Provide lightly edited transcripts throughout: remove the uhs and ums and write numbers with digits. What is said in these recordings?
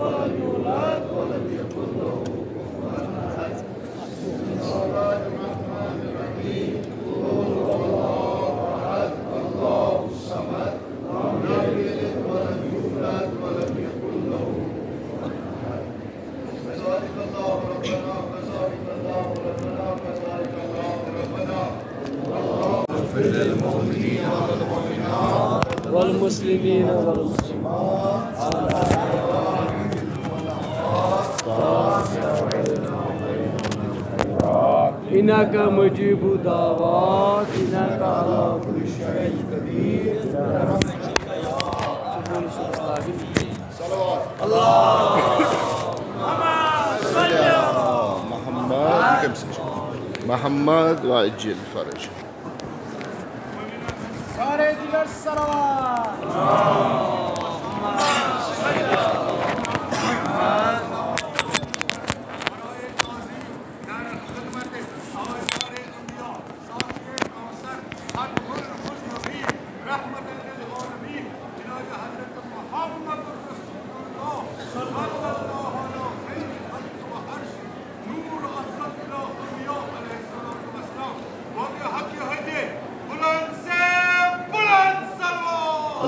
ولم يولد ولم يكن له كفوا أحد. بسم الله الرحمن الرحيم. قل هو الله أحد الله الصمد لم يلد ولم يولد ولم يكن له كفوا أحد. كذلك الله ربنا كذلك الله ربنا كذلك الله ربنا. اغفر للمؤمنين والمؤمنات والمسلمين والمسلمات إنك مجيب دعوات إنك على كل شيء قدير. محمد وعجل فرج. سارے دیگر صلوات.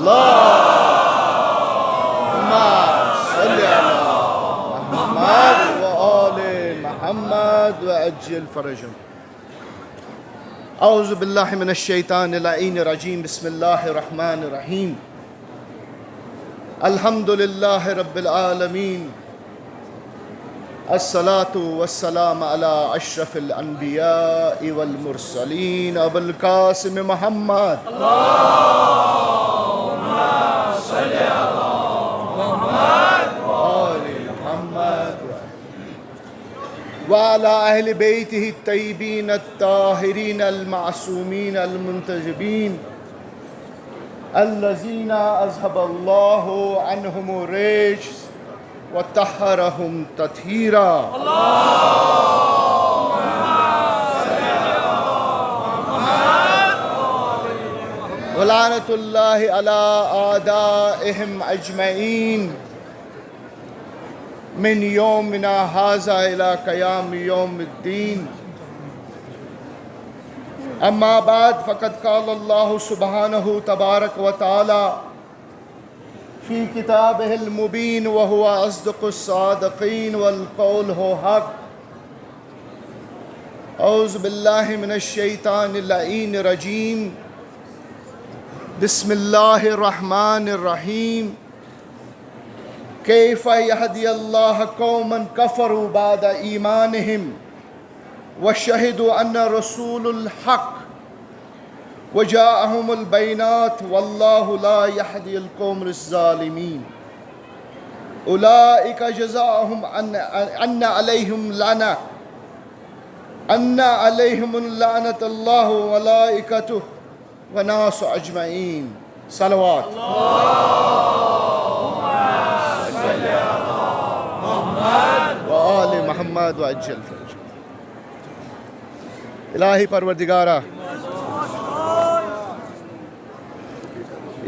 اللهم صل على محمد وآل محمد وعجل فرجهم. أعوذ بالله من الشيطان اللعين الرجيم. بسم الله الرحمن الرحيم. الحمد لله رب العالمين. الصلاة والسلام على أشرف الأنبياء والمرسلين أبو القاسم محمد. اللهم صل على محمد وآل محمد وعلى أهل بيته الطيبين الطاهرين المعصومين المنتجبين الذين أذهب الله عنهم الرجس وطهرهم تطهيرا. اللهم صل على محمد ولعنة الله على أعدائهم أجمعين من يومنا هذا إلى قيام يوم الدين. أما بعد فقد قال الله سبحانه تبارك وتعالى في كتابه المبين وهو أصدق الصادقين والقول هو حق. أعوذ بالله من الشيطان اللعين الرجيم. بسم الله الرحمن الرحيم. كيف يهدي الله قوما كفروا بعد إيمانهم وشهدوا أن رسول الحق وجاءهم البينات والله لا يهدي القوم الظالمين. أولئك جزاؤهم أن عليهم لعنة الله وملائكته وناس أجمعين. صلوات. اللهم صل على محمد وآل محمد وعجل فرج. الہی پروردگارہ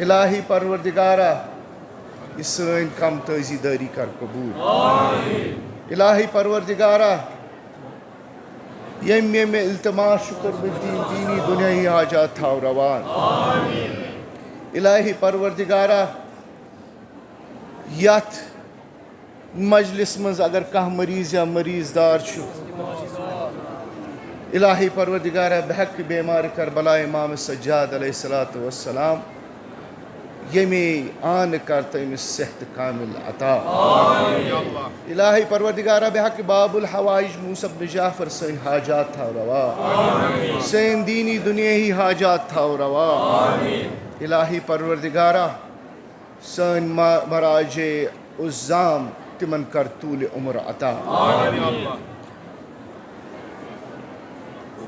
الہی پروردگارہ یہ سن کم تازی داری کر قبول. الہی پروردگارہ یم التماس شکر بالدین دینی دنیاہی حاجات تھاو روان. الہی پروردگارہ یت مجلس مز اگر کھانا مریض یا مریض دار چھو الہی پروردگارہ بحق بیمار کربلا امام سجاد علیہ السلام یمی آن کرتا امس صحت کامل عطا. الہی پروردگارہ بحق باب الحوائج موسیٰ بن جعفر سین حاجات تھا روا. سین دینی دنیاہی حاجات تھا روا. الہی پروردگارہ سین مراج عزام تمن کر طول عمر عطا.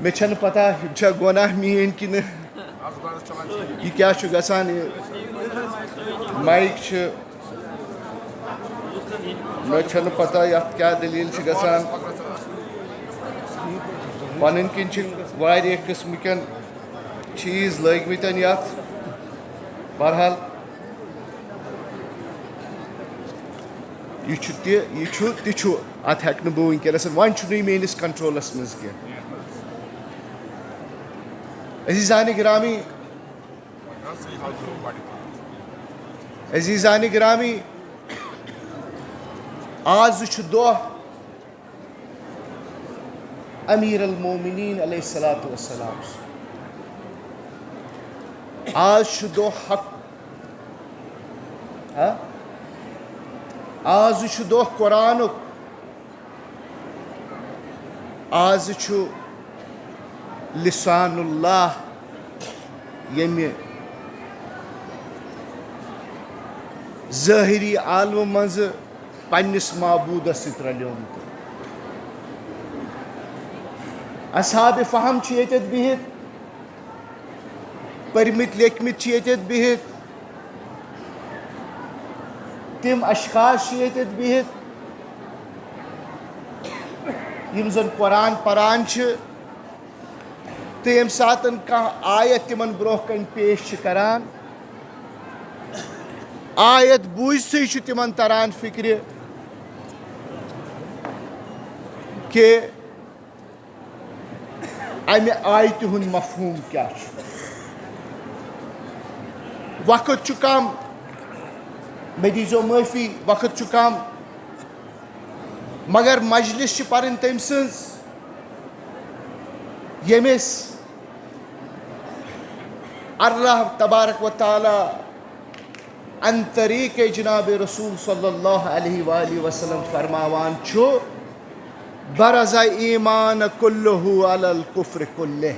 میں چھن پتہ یہ گناہ مین کن یہ کیا گژھان مائک میں چھن پتہ یت کیا دلیل گژھان پن کن واریاہ قسم کن چیز لگمتن یت. بہرحال ات ہیک نہٕ بہٕ وٕنکیٚنَس وۄنۍ چھُنہٕ یہِ میٲنِس کنٹرولس منٛز کینٛہہ. عزیزانِ گرامی عزیزانِ گرامی آز چھُ دۄہ امیر المومنین علیہ الصلوۃ والسلام سُنٛد. آز چھُ دۄہ حق آز چھُ دۄہ قرآنُک. آز چھُ لسان اللہ ییٚمہِ ظٲہری عالمہٕ منٛزٕ پنٛنِس معبوٗدس سۭتۍ رلیومُت. اصحابِ فہم چھِ ییٚتٮ۪تھ بِہِتھ, پٔرمٕتۍ لیکھمٕتۍ چھِ ییٚتٮ۪تھ بِہِتھ, تِم اشخاص چھِ ییٚتٮ۪تھ بِہِتھ یِم زن قرآن پران چھِ تہٕ ییٚمہِ ساتہٕ کانٛہہ آیت تِمن برٛونٛہہ کنہِ پیش چھِ کران, آیت بوٗزتھٕے چھُ تِمن تران فِکرِ کہِ امہِ آیتہِ ہُنٛد مفہوٗم کیٛاہ چھُ. وقت چھُ کم, مےٚ دیٖزیو معٲفی, وقت چھُ کم, مگر مجلس چھِ پرٕنۍ تٔمۍ سٕنٛز ییٚمِس اللہ تبارک و تعالیٰ ان طریٖقے جناب رسول صلی اللہ علیہ وآلہ وسلم فرماوان چھُ برز ایمان کلہ علی الکفر کلہ.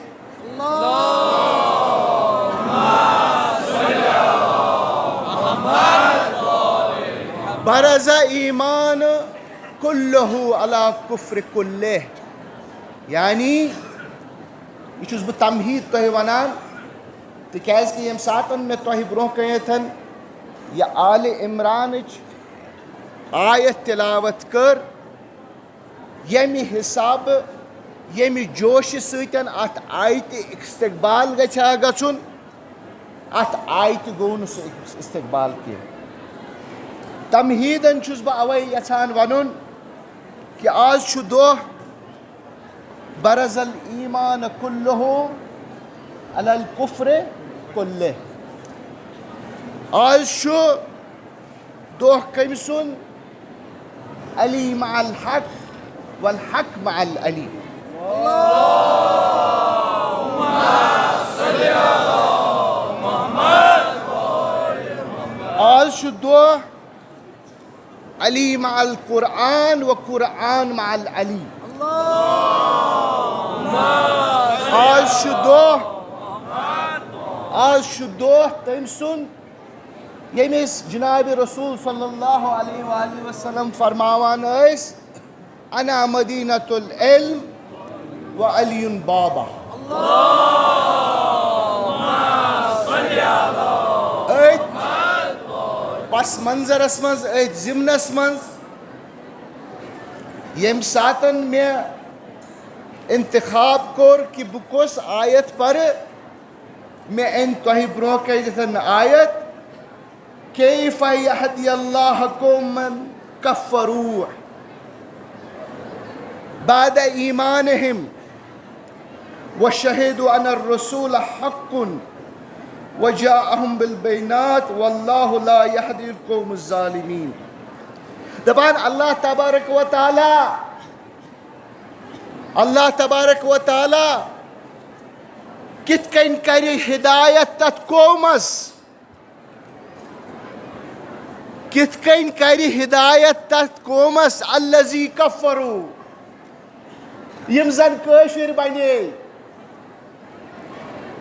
برز ایمان کلہ علی کفر کلہ. یعنی یہ چھُس بہٕ تمہیٖد تۄہہِ ونان تِکیٛازِ کہِ ییٚمہِ ساتہٕ مےٚ تۄہہِ برٛونٛہہ کنٮ۪تھ یہِ آلہِ عمرانٕچ آیت تِلاوت کٔر, ییٚمہِ حسابہٕ ییٚمہِ جوشہٕ سۭتۍ اتھ آیتہِ استقبال گژھِ ہا گژھُن, اتھ آیتہِ گوٚو نہٕ سُہ استقبال کینٛہہ. تمہیٖدن چھُس بہٕ اوے یژھان ونُن کہِ آز چھُ دۄہ برز الایمان کلہ علی الکفر کلہ. آز چھُ دۄہ کٔمۍ سُنٛد؟ علی مع الحق والحق مع العلی. آز چھُ دۄہ علی مع القرآن و قرآن مع العلی. آز چھُ دۄہ تٔمۍ سُنٛد ییٚمِس جناب رسول صلی اللہ علیہ وآلہ وسلم فرماوان ٲسۍ انا مدینۃ العلم و علی بابا. أتھۍ پس منظرس منٛز, أتھۍ ضمنس منٛز ییٚمہِ ساتہٕ مےٚ انتخاب کوٚر کہِ بہٕ کۄس آیت پرٕ, مےٚ أنۍ تۄہہِ برٛونٛہہ کنٮ۪تھ آیت کیف یہدی اللہ قومن کفروٗ بعد ایمانہم وشہدوا ان الرسول حق وجاءہم بالبینات واللہ لا یہدی القوم الظالمین. دپان اللہ تبارک و تعالیٰ کِتھ کٔنۍ کرِ ہدایت تتھ قومس, کِتھ کٔنۍ کرِ ہدایت تتھ قومس الذی کفروٗ یِم زن کٲفِر بنے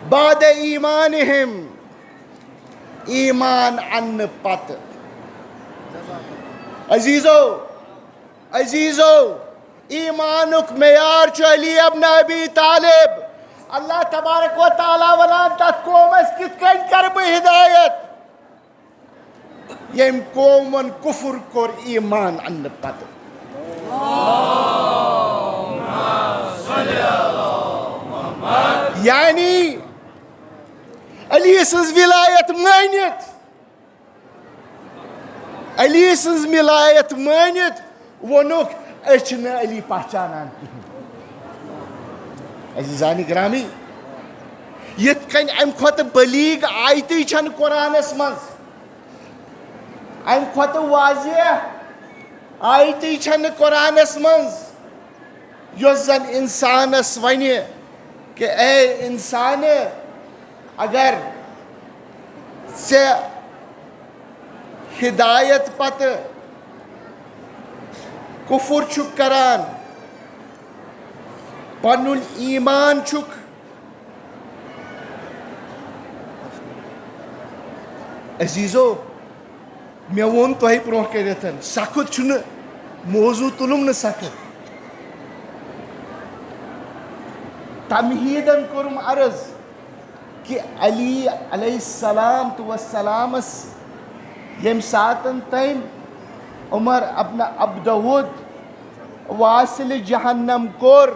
بعد ایمانہم ایمان اننہٕ پتہٕ. عزیزو ایمانُک معیار چھُ علی ابن ابی طالب. اللہ تبارک و تعالیٰ ونان تتھ قومس کِتھ کٔنۍ کرٕ بہٕ ہدایت ییٚمۍ قومن کفر کوٚر ایمان اننہٕ پتہٕ. یعنی علی سٕنٛز ولایت مٲنِتھ, علی سنز ملایت مانت وونک اچھن علی پہچانان عزیزان گرامی یت کن ام کھت بلیغ آیتی چھن قرآنس مز ام کھت واضح آیتی چھن قرآنس مز یس زن انسانس ونہ کہ اے انسان اگر سے ہدایت پتہ کفر چھک کران پنن ایمان چھک عزیزو میں وون تہ برو کرتن سخت چھن موضوع تلم ن سخت تمہیدن کرم عرض کہ علی علیہ السلام تو والسلامس یم ساتن تیم عمر ابن عبدود واصل جہنم کور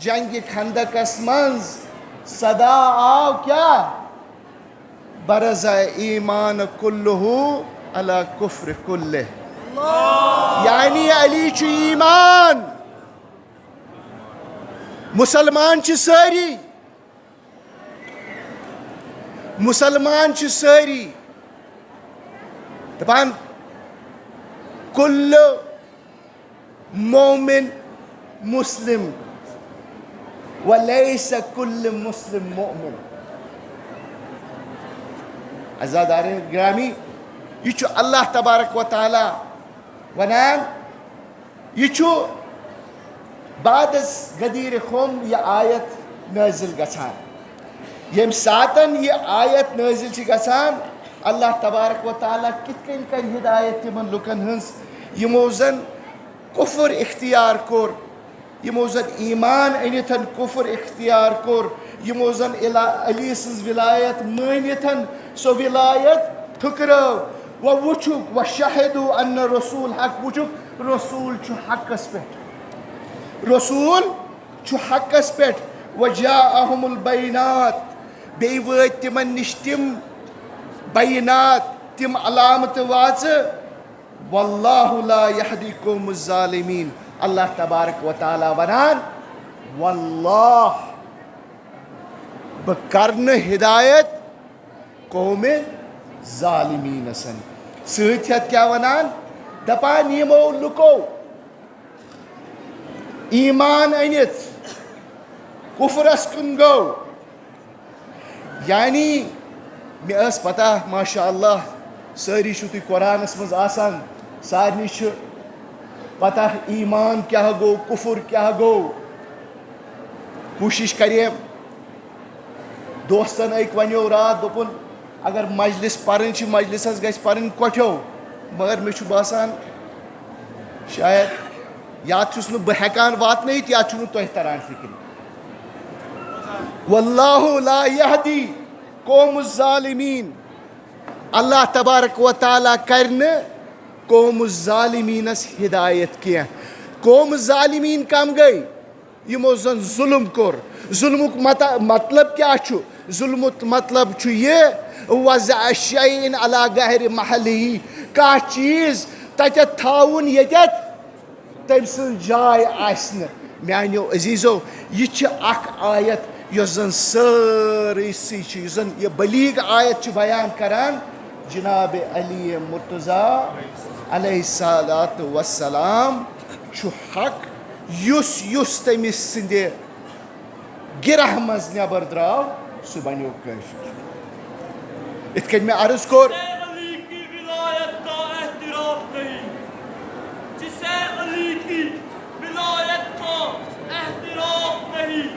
جنگ خندقس منز صدا آو کیا برز ایمان کلہو علی کفر کلہ یعنی علی چھ ایمان مسلمان چھ ساری مسلمان چھ ساری دپان کل مومن مسلم ولیس کل مسلم مؤمن عزادارین گرامی یہ اللہ تبارک و تعالی ونان یہ بعد غدیر خم یہ آیت نازل گژھان یم ساتن یہ آیت نازل چھ گژھان اللہ تبارک و تعالی کت کن کر ہدایت تمن لکن ہنس یمو زن کفر اختیار کور یمو زن ایمان انتن کفر اختیار کور یمو زن علی سنز ولایت مانتن سو ولایت ٹھکرو و وچھک و شہدو ان رسول حق وچھک رسول چھ حقس پہ رسول چھ حقس پہ وجاءہم البینات بی وات تمن نش تم بینات تم علامت واض واللہ لا یہدی قوم الظالمین اللہ تبارک و تعالی ونان واللہ بکرن ہدایت قوم ظالمین سن ستھیت کیا ونان دپان یمو لکو ایمان انت کفرس کن گو یعنی میں اس پتہ ماشاء اللہ ساری چھو تھی قرآنس مز آسان سارنی چھ پتہ ایمان کیا گو کفر کیا گو کوشش کرے دوستن ایک ونیو رات دپن اگر مجلس پرن چھ مجلس گژھِ پرن کوٹھیو مگر مے چھُ باسان شاید یا چھُس نہٕ بہٕ ہٮ۪کان واتنٲیِتھ یا چھُ نہٕ تۄہہِ تران فکر واللہ لا یہدی قوم الظالمین اللہ تبارک و تعالیٰ کرن قوم الظالمینس ہدایت کیا قوم ظالمین کم گئی یمو زن ظلم کور ظلمک مطلب کیا چھو ظلمک مطلب چھو یہ وضع شیئن علی غیر محلی کا چیز تتت تھاون یتت تم سن جائے آسن میانیو عزیزو یہ چھ اخ آیت یس زن ساری سی چھ زن یہ بلیغ آیت چھ بیان کران جناب علی مرتضیٰ علیہ الصلوۃ والسلام چھ حق یس تمس سندے گرہ مز نبر دراو سہ بنیو کافر ات کن میں عرض کور علی کی ولایت کا احترام نہیں جسے علی کی ولایت کا احترام نہیں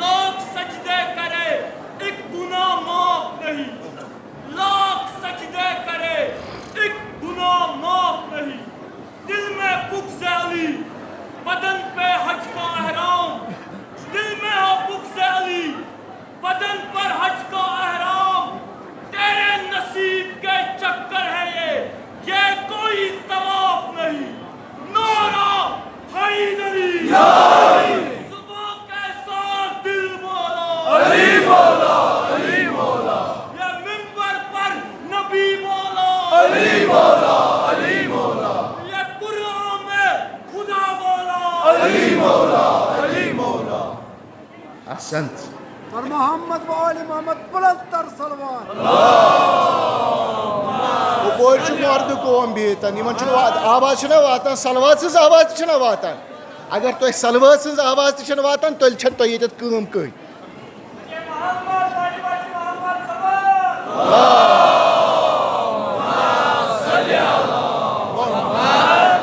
لاکھ سجدے کرے ایک گناہ معاف نہیں لاکھ سجدے کرے ایک گناہ معاف نہیں دل میں بغض علی بدن پہ حج کا احرام دل میں ہو بغض علی بدن پر حج کا احرام تیرے نصیب کے چکر ہے یہ کوئی طواف نہیں نعرہ حیدری صبح کے ساتھ دل مولا علی مولا علی مولا یہ منبر پر نبی مولا علی مولا احسنت. اور محمد و آل محمد بلند تر صلوات. اپور مرد قوم بہتن آواز چھنا واتان سلوات سز آواز چھنا واتان. اگر تہ سلوات سز آواز تہ واتان تیل چھن تہ ییٚتٮ۪تھ کٲم کٕہٕنۍ.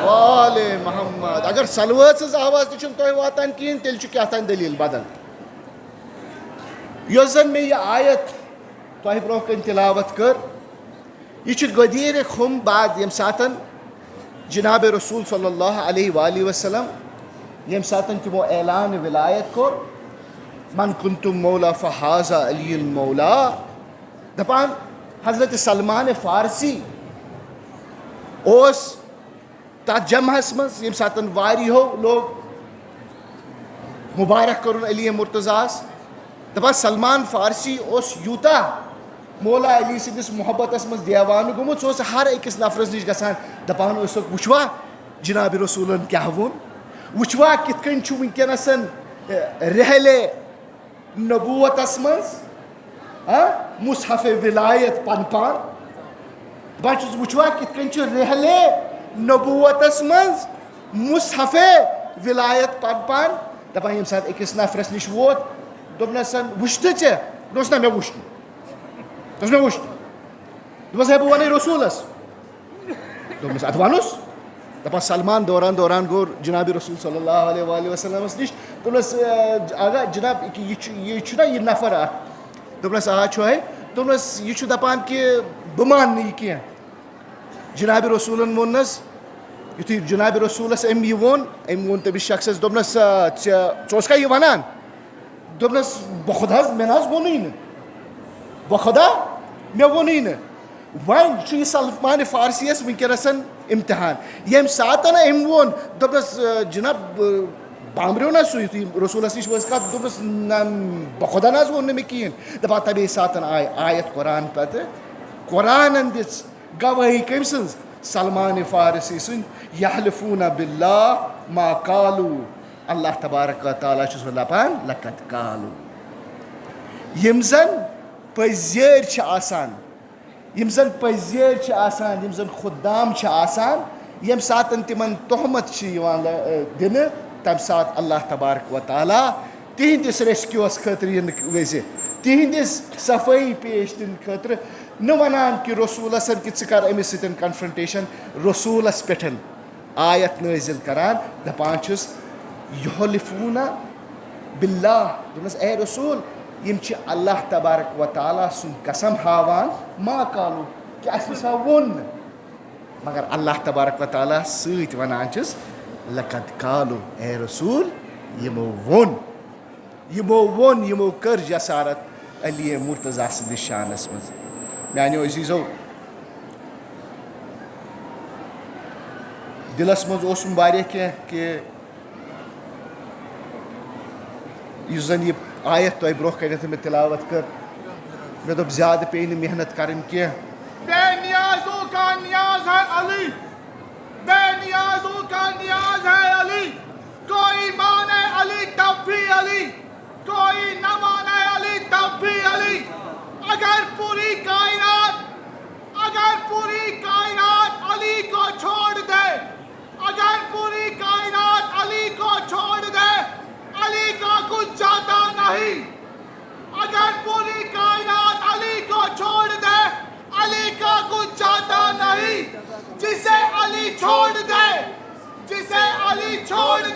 والے محمد اگر سلوات سز آواز تہ چھن تہ واتان کہین تیل چھُ کیٛاہتام دلیٖل بدل. یۄس زن مےٚ یہِ آیت تۄہہِ برونٛہہ کَنۍ تلاوت کٔر یہ غدیر خم بعد یم ساتن جناب رسول صلی اللہ علیہ وآلہ وسلم یم ساتن تمو اعلان ولایت کور من کنتم مولا فہذا علی المولا دپان حضرت سلمان فارسی اوس تات جمعس مز یم ساتن واریہو لوگ مبارک کرن علی مرتضیٰ دپان سلمان فارسی اوس یوتا مولا علی سندس محبتس مز دیوان گومت سہ ہر أکس نفرس نش گژھان دپان وچھوا جناب رسولن کیا وون وچھوا کت کن ونکس رحلے نبوتس مز مصحف ولایت پن پان بہٕ چھُس وچھوا کت کن رحلے نبوتس مز مصحف ولایت پن پان دپان یم سات أکس نفرس نش ووت دوٚپنس وچھتہٕ ژےٚ دوٚپنس نہ مےٚ وچھ نہٕ دوٚپنس ہے بہٕ وَنَے رسوٗلس دوٚپنس ادٕ وَنُس دپان سلمان دوران دوران گوٚو جناب رسول صلی اللہ علیہ وآلہ وسلمس نش دوٚپنس آگا جناب یہ چھُنا یہِ نفر اکھ دوٚپنس آ چھُ ہے دوٚپنس یہِ چھُ دپان کہِ بہٕ مانہٕ نہٕ یہِ کینٛہہ جناب رسولن ووٚننس یُتھُے جناب رسولس أمۍ یہِ ووٚن أمۍ ووٚن تٔمِس شخصس دوٚپنس ژٕ اوسکھا یہِ وَنان دوٚپنس بخدا مےٚ نہ حظ ووٚنُے نہٕ بخدا مےٚ ووٚنُے نہٕ وۄنۍ چھُ یہِ سلمان فارسی یس ونکیٚنس امتحان ییٚمہِ ساتن أمۍ ووٚن دوٚپنس جناب بامبریو نہ سُہ یُتھُے رسوٗلس نش وٲژ کتھ دوٚپنس نہ بخدا نہ حظ ووٚن نہٕ مےٚ کِہیٖنۍ دپان تمے ساتن آیہِ آیت قرآن پتہٕ قرآنن دِژ گوٲہی کٔمۍ سٕنٛز سلمان فارسی سٕنٛدۍ یحلفوٗنہ باللہ ما قالوٗ اللہ تبارک و تعالیٰ چھُس وۄنۍ دپان لقد قالوٗ یِم زن پٔزۍ چھِ آسان یم زن پٔزۍ چھِ آسان یم زن خُدام چھِ آسان ییٚمہِ ساتن تِمن تہمت چھِ یِوان دِنہٕ تمہِ ساتہٕ اللہ تبارک و تعالیٰ تِہنٛدِس ریسکیوٗوس خٲطرٕ یِنہٕ وِزِ تِہنٛدِس صفٲیی پیش دِنہٕ خٲطرٕ نہٕ ونان کہِ رسوٗلسن کہِ ژٕ کر أمِس سۭتۍ کنفرنٹیشن رسوٗلس پٮ۪ٹھ آیت نٲزِل کران دپان چھُس یحلفوٗنہ باللہ دوٚپنس اے رسوٗل یم چھِ اللہ تبارک و تعالیٰ سُنٛد قسم ہاوان ما قالوٗ کہِ اَسہِ ہسا ووٚن نہٕ مگر اللہ تبارک و تعالیٰ سۭتۍ ونان چھُس لقد قالوٗ اے رسوٗل یِمو ووٚن یِمو کٔر جسارت علی مرتضیٰ سٕنٛدِس شانس منٛز. میانیو عزیٖزو دلس منٛز اوسُم واریاہ کینٛہہ کہِ یُس زن یہِ آیت تۄہہِ برونٛہہ کَنٮ۪تھ مےٚ تلاوت کٔر مےٚ دوٚپ زیادٕ پیٚیہِ نہٕ محنت کَرٕنۍ کینٛہہ. بے نیازوں کا نیاز ہے علی بے نیازوں کا نیاز ہے علی کوئی مانے علی تب بھی علی کوئی نہ مانے علی تب بھی علی اگر پوری کائنات علی کو چھوڑ دے اگر پوری کائنات علی کو چھوڑ دے علی کا کچھ جاتا نہیں اگر پوری کائنات علی کو چھوڑ دے علی کا کچھ جاتا نہیں جسے علی چھوڑ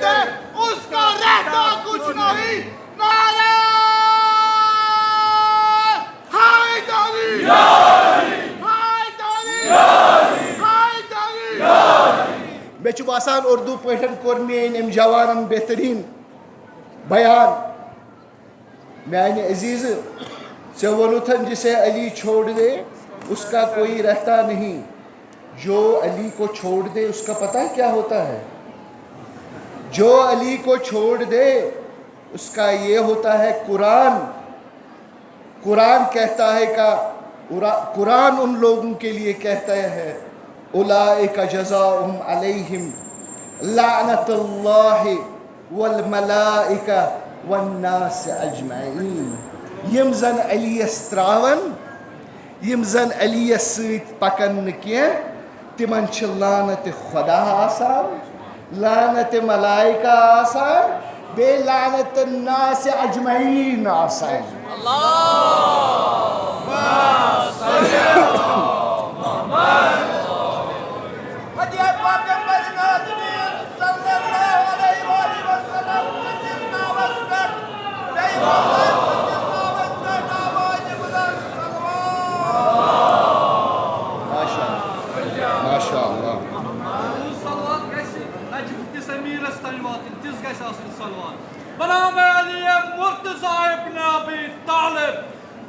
دے اس کا رہتا کچھ نہیں. نعرہ حیدری مےٚ چھُ باسان اردو پٲٹھۍ کوٚر میٲنۍ أمۍ جوانن بہتریٖن بیان. میانہِ عزیٖزٕ ژےٚ ووٚنُتھن جسے علی چھوڑ دے اس کا کوئی رہتا نہیں جو علی کو چھوڑ دے اس کا پتہ کیا ہوتا ہے جو علی کو چھوڑ دے اس کا یہ ہوتا ہے قرآن کہتا ہے قرآن ان لوگوں کے لیے کہتا ہے اولئک جزاؤہم علیہم لعنت اللہ والملائکہ والناس اجمعین. یم زن علیس تراون, یم زن علیس سۭتۍ پکن نہٕ کینٛہہ, تمن چھ لعنت خدا آسان, لعنت ملائکہ آسان, بیٚیہِ لعنت الناس اجمعین آسان. بنام علی مرتضی ابن ابی طالب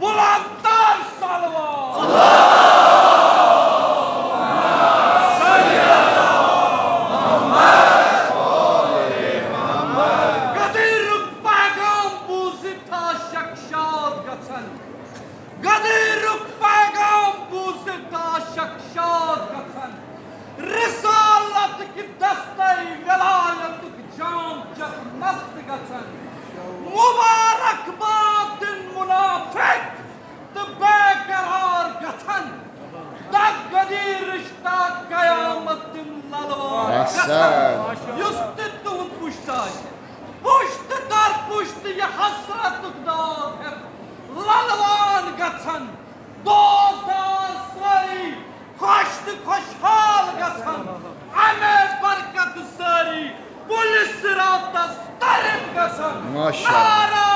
بلند تر صلوات. قدیرک پیغام بوزید تا شکشاد گژھن, قدیرک پیغام بوزید تا شکشاد گژھن, رسالتک دستہٕ ولایتک جام چک مست گژھن, مبارکباد دِن منافق تہٕ بے قرار گژھن, تہٕ غدیر رشتہ قیامت دِن للوار گژھن. یُس تہِ تُہُنٛد پُشت آسہِ, پُشت در پُشت یہِ حسرتُک داغ ہٮ۪تھ للوان گژھن, دوستدار سٲری خوش تہٕ خۄشحال گژھن, اَمے برکت سٲری پُلہِ صِراتس ترِم گژھن. نعرہ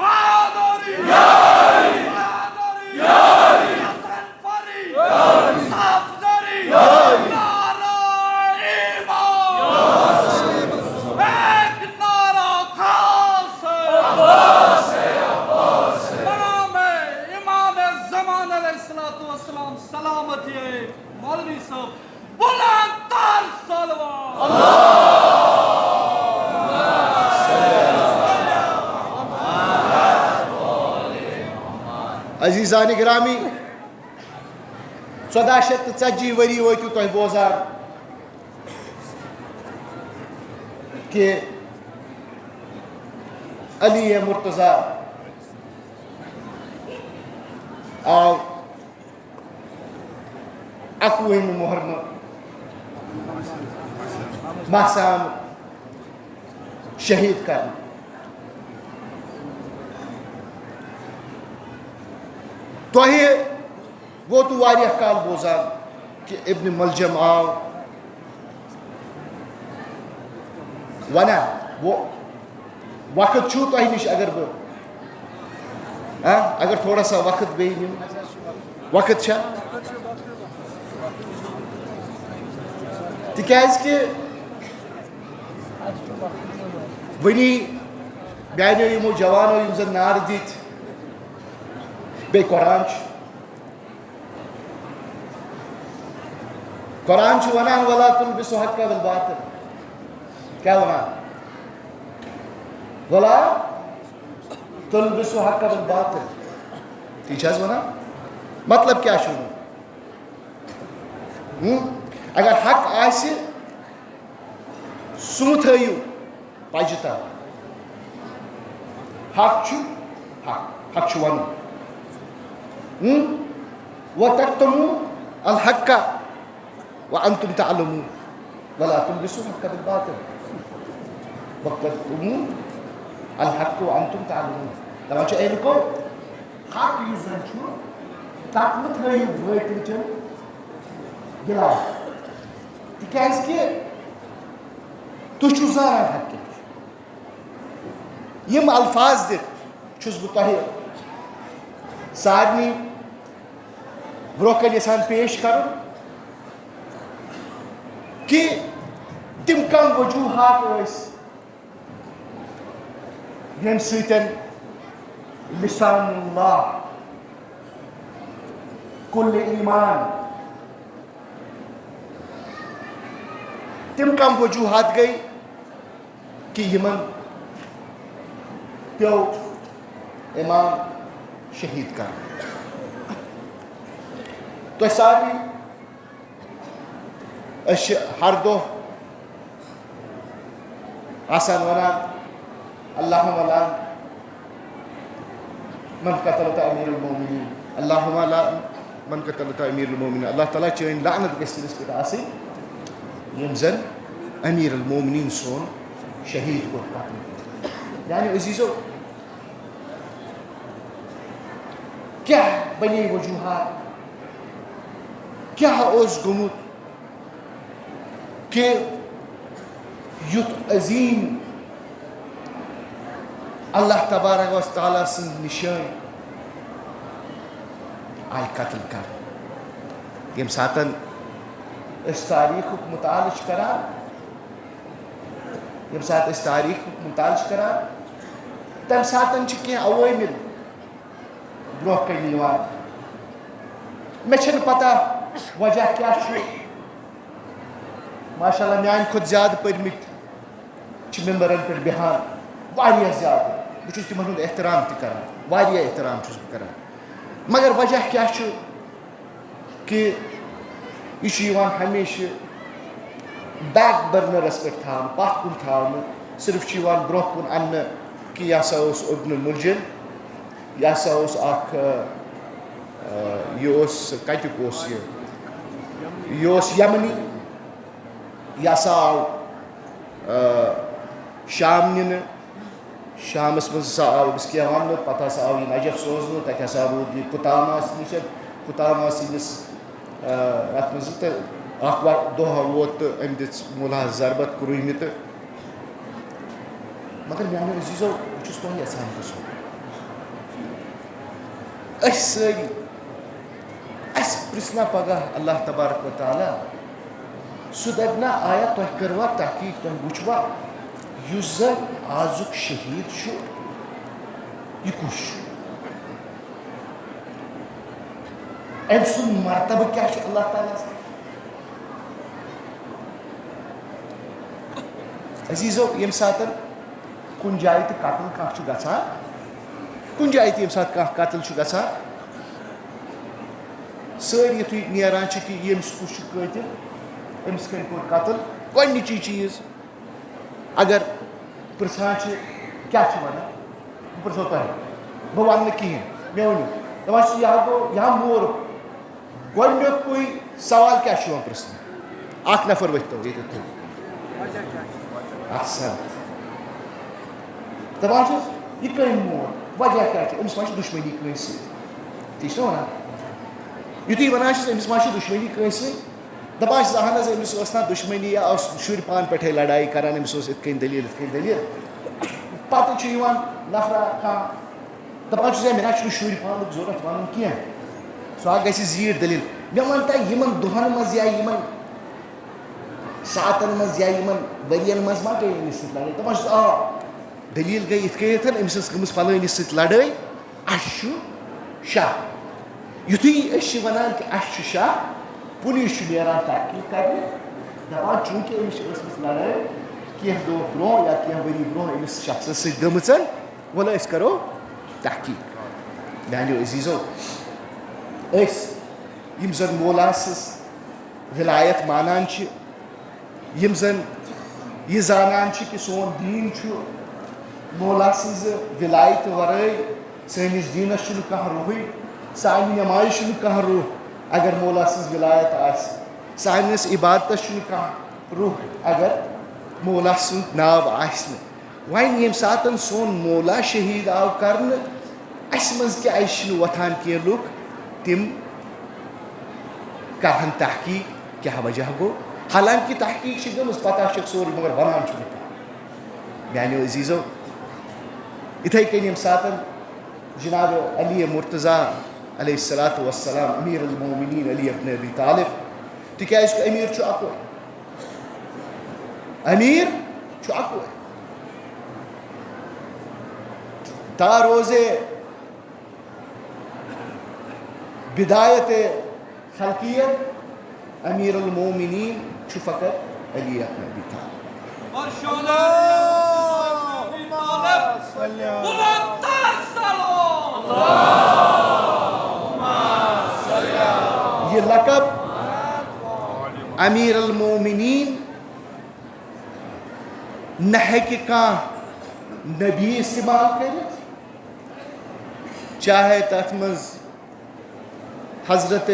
حیدری, حیدری, حسن فری, صفدری, نعرہ ایمان, ایک نعرہ خاص ہے. بنام امام زمان علیہ السلام سلامتی مولوی صاحب بلند تر صلوات. عزیزان گرامی, 1440 ؤری وٲتِو تۄہہِ بوزان کہ علی مرتضی آو 21 محرم محسام شہید کرنہٕ. تۄہہِ ووتوٕ واریاہ کال بوزان کہ ابن ملجم آو ونان وقت چھُو تۄہہِ نِش اگر بہٕ اگر تھوڑا سا وقت بیٚیہِ نِمہٕ, وقت چھا؟ تِکیٛازِ کہِ وٕنی میٛانیو یِمو جوانو یِم زن نعرٕ دِتۍ, بیٚیہِ قرآن چھُ ونان ولا تلبسوا الحق بالباطل. کیٛاہ ونان؟ ولا تلبسوا الحق بالباطل. تی چھِ حظ ونان؟ مطلب کیٛاہ چھُ ونان؟ اگر حق آسہِ سُہ مہٕ تھٲیِو پَجہِ تل. حق چھُ حق, حق چھُ وَنُن. وَتَكْتُمُوا الْحَقَّ وَأَنْتُمْ تَعْلَمُونَ وَلَا تُلْبِسُوا الْحَقَّ بِالْبَاطِلِ وَتَكْتُمُوا الْحَقَّ وَأَنْتُمْ تَعْلَمُونَ. دَپان چھُ اے لُکو, حق یُس زن چھُ تَتھ مہٕ تھٲیِو وٲتِلچٮ۪ن گِلاس, تِکیٛازِ کہِ تُہۍ چھُو زانان حق کیٛاہ چھُ. یِم الفاظ دِتھ چھُس بہٕ تۄہہِ سارنٕے برونٛہہ کَنہِ یژھان پیش کَرُن کہ تِم کم وجوٗہات ٲسۍ ییٚمہِ سۭتۍ لسان اللہ کُلہِ ایمان, تِم کم وجوٗہات گٔے کہ یِمن پیوٚو امام شہید کرُن. تۄہہِ سارنٕے أسۍ چھِ ہر دۄہ آسان ونان اللہُم ونان من قتلت امیر المومنین اللہم لا من قتلت امیر المومنین اللہ تعالیٰ چٲنۍ لعنت گژھِ تٔمِس پٮ۪ٹھ آسٕنۍ ییٚمۍ زن امیر المومنین سون شہید کوٚر قتل یعنی عزیزو کیٛاہ بنے وجوہات کیٛاہ اوس گوٚمُت کہ یُتھ عظیٖم اللہ تبارک و تعالیٰ سٕنٛز نِشٲنۍ آیہِ قتل کرنہٕ ییٚمہِ ساتہٕ أسۍ تاریٖخُک مُطالعہٕ چھِ کران ییٚمہِ ساتہٕ أسۍ تاریٖخُک مُطالعہٕ چھِ کران تَمہِ ساتہٕ چھِ کینٛہہ عوٲمِل برونٛہہ کَنہِ یِوان مےٚ چھَنہٕ پتہ وجہ کیٛاہ چھُ ماشاء اللہ میٛانہِ کھۄتہٕ زیادٕ پٔرمٕتۍ چھِ ممبرن پٮ۪ٹھ بیٚہوان واریاہ زیادٕ بہٕ چھُس تِمن ہُنٛد احترام تہِ کران واریاہ احترام چھُس بہٕ کران مگر وجہ کیٛاہ چھُ کہ یہ چھُ یِوان ہمیشہِ بیک برنرس پٮ۪ٹھ تھاونہٕ پتھ کُن تھاونہٕ صرف چھُ یِوان برونٛہہ کُن اننہٕ کہ یہِ ہسا اوس ابن الملجم یہِ ہسا اوس اکھ یہِ اوس کتیُک اوس یہِ اوس یمنی یہِ ہسا آو شام نِنہٕ شامس منٛز ہسا آو أمِس کینٛہہ وننہٕ پتہٕ ہسا آو یہِ نجف سوزنہٕ تتہِ ہسا روٗد یہِ کُتاماہس نِش کُتاماہ سٕنٛدِس اتھ منٛز تہٕ اکھ دۄہ ووت تہٕ أمۍ دِژ موٗلہس ضربت کُرہمہِ تہٕ مگر میانیو عزیٖزو بہٕ چھُس تۄہہِ یژھان پرٛژھُن أسۍ سٲری اَسہِ پرٛژھنا پگاہ اللہ تبارک و تعالیٰ سُہ دپہِ نا آیا تۄہہِ کٔروا تحقیٖق تۄہہِ وٕچھوا یُس زن آزُک شہیٖد چھُ یہِ کُس چھُ أمۍ سُنٛد مرتبہٕ کیٛاہ چھُ اللہ تعالیٰ ہس عزیٖزو ییٚمہِ ساتہٕ کُنہِ جایہِ تہِ قتل کانٛہہ چھُ گژھان کُنہِ جایہِ تہِ ییٚمہِ ساتہٕ کانٛہہ قتل چھُ گژھان سٲری یُتھُے نیران چھِ کہِ ییٚمِس کُس چھُ قٲتِل أمِس کٔمۍ کوٚر قتل گۄڈنِچی چیٖز اگر پرٛژھان چھِ کیٛاہ چھِ وَنان بہٕ پرٛژھو تۄہہِ بہٕ وَنہٕ نہٕ کِہیٖنۍ مےٚ ؤنِو دَپان چھِ یہِ ہا گوٚو یہِ ہا مورُکھ گۄڈنیُکُے سوال کیٛاہ چھُ یِوان پرٛژھنہٕ اکھ نفر ؤتھۍتو ییٚتٮ۪تھ تھٲیِو احسن دَپان چھِس یہِ کٔمۍ مور وجہ کیٛاہ چھُ أمِس ما چھِ دُشمنی کٲنٛسہِ سۭتۍ تی چھِنا وَنان یُتھُے وَنان چھِس أمِس ما چھِ دُشمنی کٲنٛسہِ سۭتۍ دَپان چھِس اہن حظ أمِس ٲس نا دُشمنی یا اوس شُرۍ پانہٕ پٮ۪ٹھَے لڑٲے کران أمِس اوس یِتھ کٔنۍ دٔلیٖل یِتھ کٔنۍ دٔلیٖل پتہٕ چھُ یِوان نفرا کانٛہہ دَپان چھُس ہے مےٚ نہ چھُنہٕ شُرۍ پانُک ضوٚرتھ وَنُن کینٛہہ سُہ اکھ گژھِ زیٖٹھ دٔلیٖل مےٚ وَن تہٕ یِمن دۄہن منٛز یا یِمن ساتن منٛز یا یِمن ؤرین منٛز ما گٔے أمِس سۭتۍ لڑٲے دَپان چھُس آ دٔلیٖل گٔے یِتھ کٔنٮ۪تھ أمِس ٲس گٔمٕژ فلٲنِس سۭتۍ لڑٲے اَسہِ چھُ شک یُتھُے أسۍ چھِ وَنان کہِ اَسہِ چھُ شک پُلیٖس چھُ نیران تحقیٖق کرنہِ دَپان چوٗنٛکہِ أمِس چھِ ٲسمٕژ لڑٲے کینٛہہ دۄہ برونٛہہ یا کینٛہہ ؤری برونٛہہ أمِس شخصس سۭتۍ گٔمٕژ وَلہٕ أسۍ کرو تحقیٖق میانیو عزیٖزو أسۍ یِم زن مولا سٕنٛز ولایت مانان چھِ یِم زن یہِ زانان چھِ کہِ سون دیٖن چھُ مولا سٕنٛزِ ولایتہِ ورٲے سٲنِس دیٖنس چھُنہٕ کانٛہہ روحٕے سانہِ نٮ۪مازِ چھُنہٕ کانٛہہ روح اگر مولا سٕنٛز ولایت آسہِ سٲنِس عبادتس چھُنہٕ کانٛہہ روح اگر مولا سُنٛد ناو آسہِ نہٕ وۄنۍ ییٚمہِ ساتہٕ سون مولا شہیٖد آو کرنہٕ اَسہِ منٛز کیٛازِ چھِنہٕ وۄتھان کینٛہہ لُکھ تِم کرہن تحقیٖق کیٛاہ وجہ گوٚو حالانکہِ تحقیٖق چھِ گٔمٕژ پتہ چھکھ سورُے مگر وَنان چھُنہٕ کانٛہہ میانیو عزیٖزو یِتھَے کٔنۍ ییٚمہِ ساتہٕ جناب علی مرتضیٰ علیہ الصلاۃ وسلام امیر المومنین علی ابن ابی طالب تِکیٛازِ کہِ أمیٖر چھُ اَکوے أمیٖر چھُ اَکوے تا روزے بدایت خلقیت امیر المومنین چھُ فقط علی ابن ابی طالب یہ لقب امیر المومنین نہ ہیٚکہِ کانٛہہ نبی استعمال کٔرِتھ چاہے تَتھ منٛز حضرت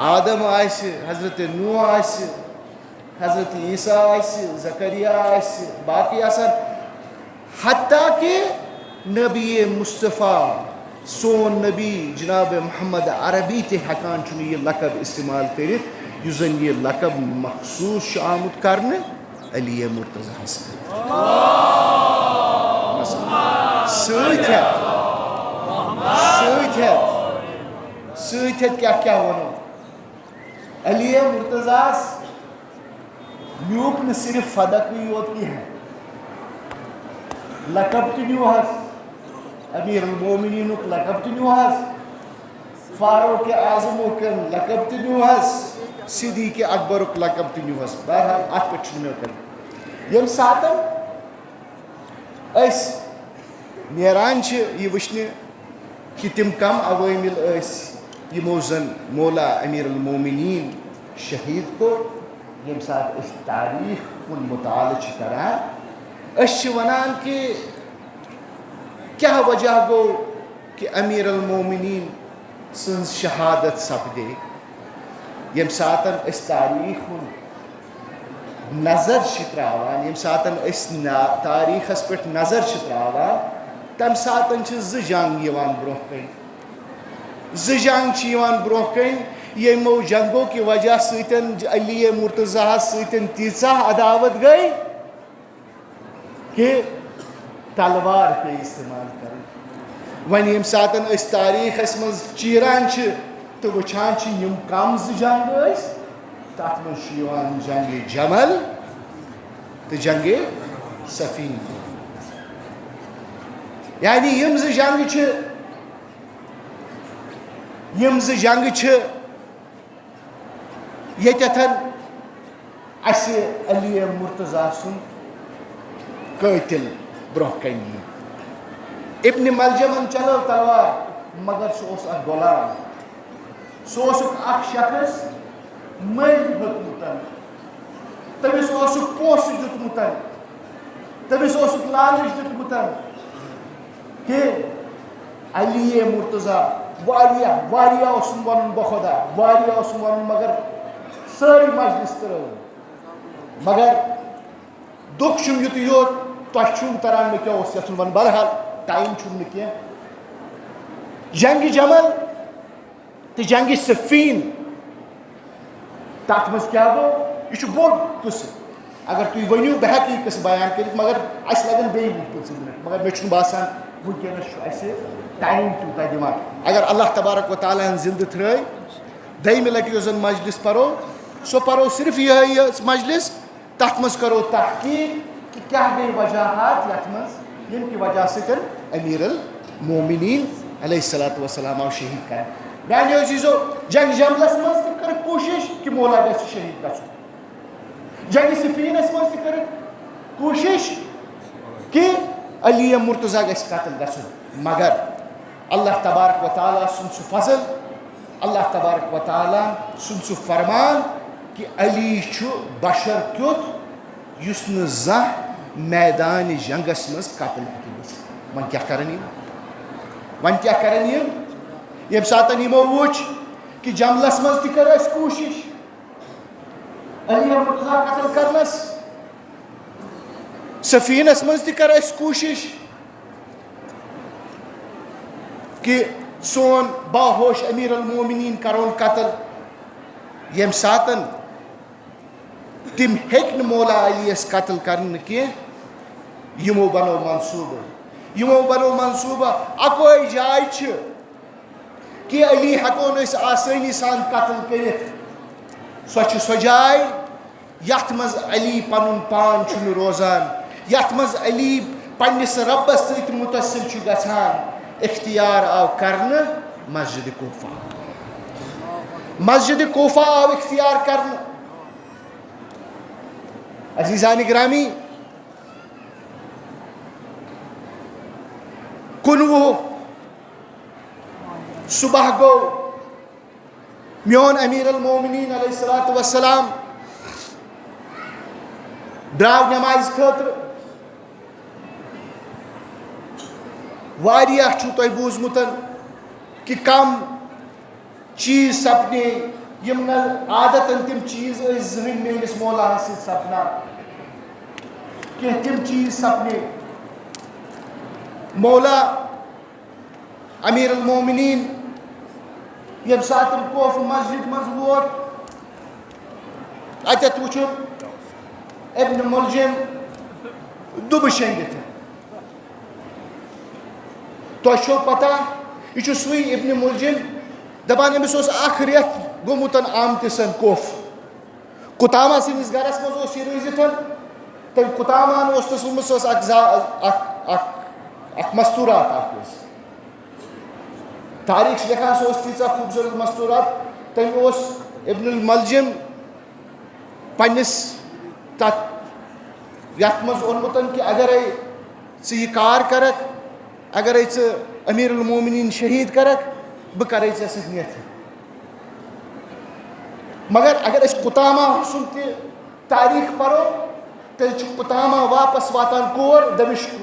آدم آسہِ حضرت نوح آسہِ حضرت عیسیٰ آسہِ زکریہ آسہِ باقی آسان حتیٰ کہ نبی مصطفیٰ سون نبی جناب محمد عربی تہِ ہٮ۪کان چھُنہٕ یہِ لقب استعمال کٔرِتھ یُس زن یہِ لقب مخصوٗص چھُ آمُت کرنہٕ علی مرتضیٰ ہس سۭتۍ کیٛاہ وَنو علی مرتضیٰ نیوٗکھ نہٕ صرف فدقٕے یوت کِہینۍ لقب تہِ نیوٗہس امیر المومنینُک لقب تہِ نیوٗہس فاروق اعظمُک لقب تہِ نیوٗہس صدیق اکبرُک لقب تہِ نیوٗہس بہرحال اتھ پٮ۪ٹھ چھُنہٕ مےٚ کَرُن ییٚمہِ ساتہٕ أسۍ نیران چھِ یہِ وٕچھنہِ کہِ تِم کم عوٲمِل ٲسۍ یِمو زن مولا امیر المومنین شہیٖد کوٚر ییٚمہِ ساتہٕ أسۍ تاریٖخ کُن مُطالعہٕ چھِ کران أسۍ چھِ وَنان کہِ کیٛاہ وجہ گوٚو کہِ امیر المومنین سٕنٛز شہادت سپدے ییٚمہِ ساتہٕ أسۍ تاریٖخ ہُنٛد نظر چھِ ترٛاوان ییٚمہِ ساتہٕ أسۍ تاریٖخس پٮ۪ٹھ نظر چھِ ترٛاوان تَمہِ ساتہٕ چھِ زٕ جنگ یِوان برٛونٛہہ کَنہِ زٕ جنگ چھِ یِوان برٛونٛہہ کَنہِ یِمو جنگو کہِ وجہ سۭتۍ علی مرتضیٰ ہس سۭتۍ تیٖژاہ عداوت گٔے کہ تلوار پیٚیہِ استعمال کرٕنۍ وۄنۍ ییٚمہِ ساتہٕ أسۍ تاریٖخس منٛز چیٖران چھِ تہٕ وٕچھان چھِ یِم کم زٕ جنگ ٲسۍ تتھ منٛز چھُ یِوان جنگِ جمل تہٕ جنگِ صفیٖن یعنی یِم زٕ جنگہٕ چھِ ییٚتٮ۪تھ اَسہِ علی مرتضیٰ سُنٛد قٲتِل برٛونٛہہ کَنہِ یی ابن ملجمن چلٲو تلوار مگر سُہ اوس اکھ غۄلام سُہ اوسُکھ اکھ شخص مٔلۍ ہیوٚتمُت تٔمِس اوسُکھ پونٛسہٕ دیُتمُت تٔمِس اوسُکھ لالٕچ دیُتمُت کہ علی مرتضیٰ واریاہ اوسُم وَنُن بخۄدا واریاہ اوسُم وَنُن مگر سٲری مجلس ترٲو مگر دُکھ چھُم یُتُے یوت تۄہہِ چھُم تران مےٚ کیٛاہ اوس یژھُن وَنُن بہرحال ٹایم چھُم نہٕ کینٛہہ جنگِ جمل تہٕ جنگِ صفیٖن تتھ منٛز کیٛاہ گوٚو یہِ چھُ بوٚڑ قٕصہٕ اگر تُہۍ ؤنِو بہٕ ہٮ۪کہٕ یہِ قٕصہٕ بیان کٔرِتھ مگر اَسہِ لگن بیٚیہِ 20-25 مِنٹ مگر مےٚ چھُنہٕ باسان وٕنکٮ۪نس چھُ اَسہِ ٹایم تیوٗتاہ دِوان اگر اللہ تبارک و تعالیٰ ہن زندٕ تھٲے دوٚیمہِ لٹہِ یۄس زن مجلس پرو سۄ پرو صرف یِہے مجلس تتھ منٛز کرو تحقیٖق کہِ کیٛاہ گٔے وجہات یتھ منٛز ییٚمہِ کہِ وجہ سۭتۍ امیر المومنین علیہ الصلوٰۃ والسلام آو شہیٖد کرنہٕ میانیو عزیٖزو جنگِ جملس منٛز تہِ کٔرٕکھ کوٗشش کہِ مولا گژھِ شہیٖد گژھُن جنگِ صفیٖنس منٛز تہِ کٔرٕکھ کوٗشش کہِ علی مرتضیٰ گژھِ قتل گژھُن مگر اللہ تبارک و تعالیٰ سُنٛد سُہ فضل اللہ تبارک و تعالیٰ سُنٛد سُہ فرمان کہِ علی چھُ بشر تیُتھ یُس نہٕ زانٛہہ میدانہِ جنگس منٛز قتل ہیٚکہِ گٔژھِتھ وۄنۍ کیٛاہ کرن یِم ییٚمہِ ساتہٕ یِمو وٕچھ کہِ جملس منٛز تہِ کٔر اَسہِ کوٗشش علی مرتضیٰ قتل کرنس صفیٖنس منٛز تہِ کٔر اَسہِ کوٗشش کہِ سون باہوش امیر المومنین کرون قتل ییٚمہِ ساتہٕ تِم ہیٚکۍ نہٕ مولا علی یس قتل کرنہٕ کینٛہہ یِمو بنوو منصوٗبہٕ اکوے جاے چھِ کہِ علی ہٮ۪کون أسۍ آسٲنی سان قتل کٔرِتھ سۄ چھِ سۄ جاے یتھ منٛز علی پنُن پان چھُنہٕ روزان یتھ منٛز علی پننِس رۄبس سۭتۍ مُتصل چھُ گژھان اختیار آو کرنہٕ مسجدِ کوفہ آو اختیار کرنہٕ عزیزانِ گرامی 19 صبح گوٚو میون امیر المومنین علیہ الصلوٰۃ والسلام درٛاو نٮ۪مازِ خٲطرٕ واریاہ چھو تۄہہِ بوٗزمُت کہ کم چیز سپنے یم نہٕ عادتن تم چیز ٲسۍ زٕہٕنۍ میٲنِس مولاہس سۭتۍ سپنان کینٛہہ تم چیز سپنے مولا امیر المومنین یم ساتہٕ کوف مسجد منٛز ووت اتٮ۪تھ وٕچھُن ابن ملجم دُبہٕ شیٚنگِتھ تۄہہِ چھو پتہ یہ چھُ سُے ابن ملجم دپان أمِس اوس اکھ رٮ۪تھ گوٚمُت آمتِسن کوف کُتامہ سٕنٛدِس گرس منٛز اوس یہِ روٗزِتھ تٔمۍ کُتامہن اوس تٔمِس ٲس اکھ مستوٗرات اکھ ٲس تاریٖخ چھِ لیکھان سُہ اوس تیٖژاہ خوٗبصوٗرت مستوٗرات تٔمۍ اوس ابن الملجم پننِس تتھ یتھ منٛز اوٚنمُت کہ اگرے ژٕ یہِ کار کرکھ اگرے ژٕ امیر المومنین شہید کرکھ بہٕ کرے ژےٚ سۭتۍ نِتھ مگر اگر أسۍ کُتامہ سُنٛد تہِ تاریٖخ پرو تیٚلہِ چھُ کُتامہ واپس واتان کور دمشق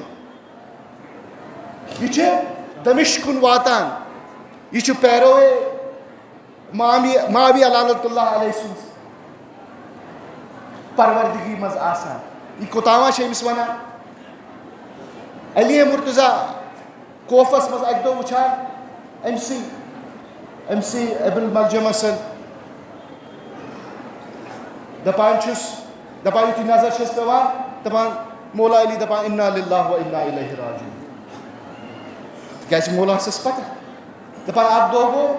یہِ چھُ دمشق کُن واتان یہ چھُ پیروے معاویہ لعنت اللہ علیہ سٕنٛز پروردگی منٛز آسان یہ کُتامہ چھِ أمِس ونان علی مرتضیٰ کوفس منٛز اکہِ دۄہ وٕچھان أمسٕے ابن ملجمس دپان چھُس دپان یُتھُے نظر چھس پیوان دپان مولا علی دپان انا للہ و انا الیہ راجعون تِکیازِ مولاہس ٲس پتہ دپان اکھ دۄہ گوٚو